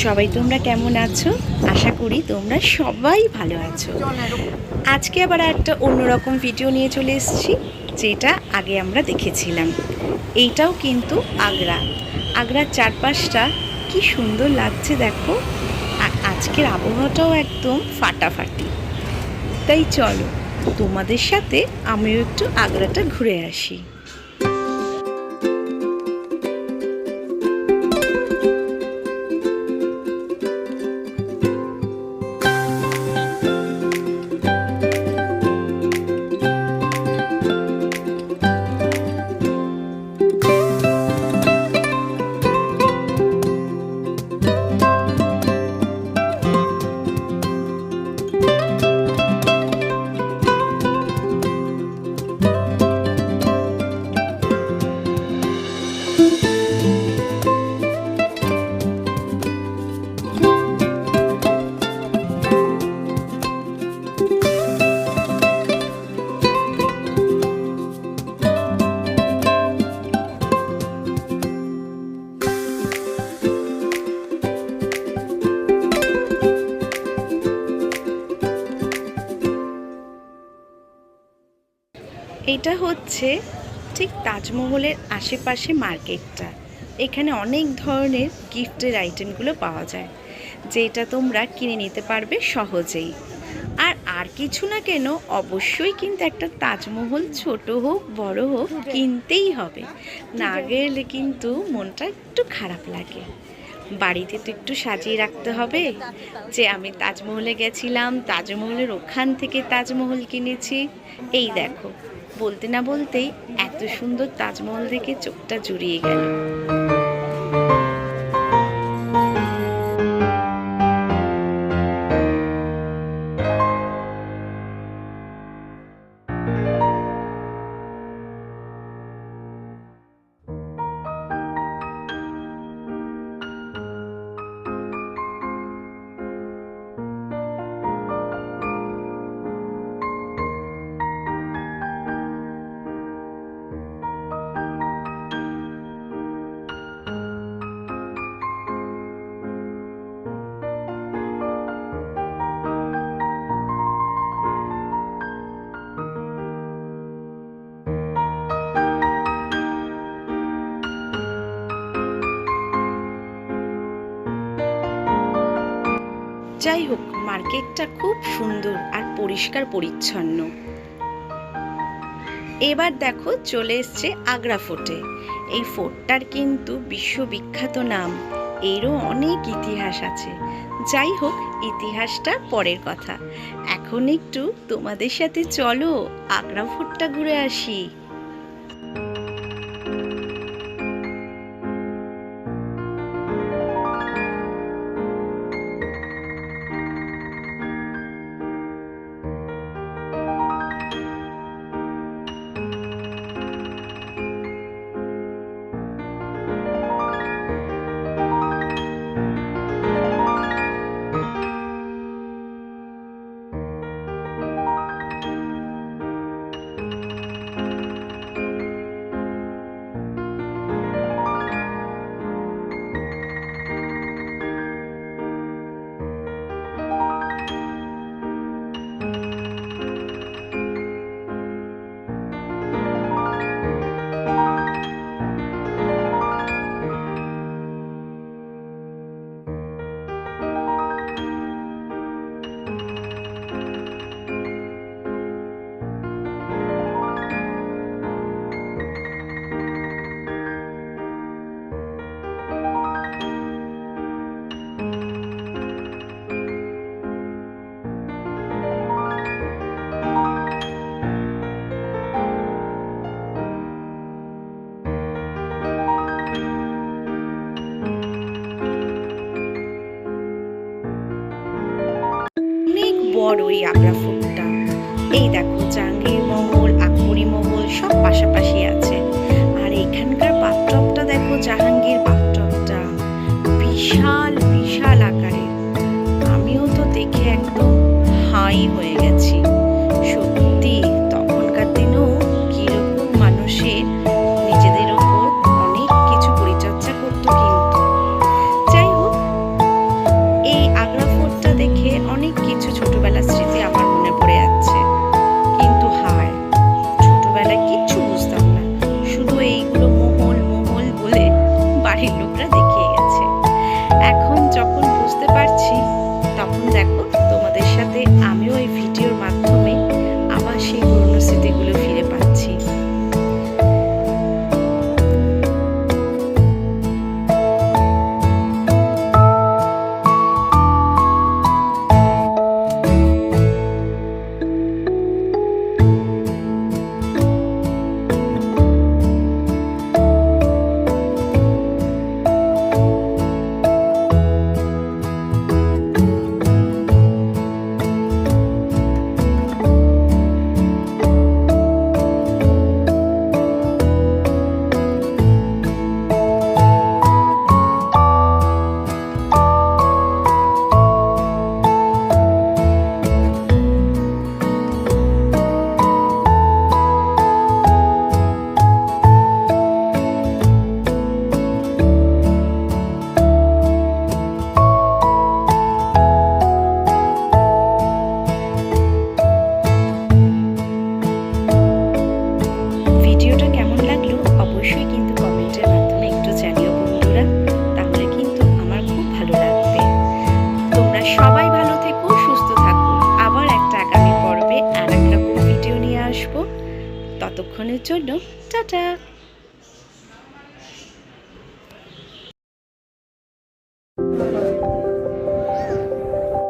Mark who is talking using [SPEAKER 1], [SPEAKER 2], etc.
[SPEAKER 1] সবাই তোমরা কেমন আছো? আশা করি তোমরা সবাই ভালো আছো। আজকে আবার একটা অন্যরকম ভিডিও নিয়ে চলে এসেছি, যেটা আগে আমরা দেখেছিলাম। এইটাও কিন্তু আগ্রার চারপাশটা কি সুন্দর লাগছে দেখো। আর আজকের আবহাওয়াটাও একদম ফাটাফাটি। তাই চলো তোমাদের সাথে আমিও একটু আগ্রাটা ঘুরে আসি। এটা হচ্ছে ঠিক তাজমহলের আশেপাশে মার্কেটটা। এখানে অনেক ধরনের গিফটের আইটেমগুলো পাওয়া যায়, যেটা তোমরা কিনে নিতে পারবে সহজেই। আর কিছু না কেন, অবশ্যই কিন্তু একটা তাজমহল ছোট হোক বড় হোক কিনতেই হবে। না গেলে কিন্তু মনটা একটু খারাপ লাগে। বাড়িতে তো একটু সাজিয়ে রাখতে হবে যে আমি তাজমহলে গেছিলাম, তাজমহলের ওখান থেকে তাজমহল কিনেছি। এই দেখো, বলতে না বলতেই এত সুন্দর তাজমহল দেখে চোখটা জুড়িয়ে গেল। যাই হোক, মার্কেটটা খুব সুন্দর আর পরিষ্কার পরিচ্ছন্ন। এবার দেখো, চলে এসছে আগ্রা ফোর্টে। এই ফোর্টটার কিন্তু বিশ্ববিখ্যাত নাম, এরও অনেক ইতিহাস আছে। যাই হোক, ইতিহাসটা পরের কথা। এখন একটু তোমাদের সাথে চলো আগ্রা ফোর্টটা ঘুরে আসি। বড় এই আগ্রা ফোর্টটা। এই দেখো, জাহাঙ্গীর মহল, আকবরী মহল সব পাশাপাশি আছে। আর এখানকার বাথটবটা দেখো, জাহাঙ্গীর বাথটবটা বিশাল বিশাল আকারের। আমিও তো দেখে একদম হাই হয়ে গেছি। সত্যি তখনকার দিনেও কিরকম মানুষের নিজেদের ওপর অনেক কিছু পরিচর্যা করতো। কিন্তু যাই হোক, ততক্ষণের জন্য টাটা।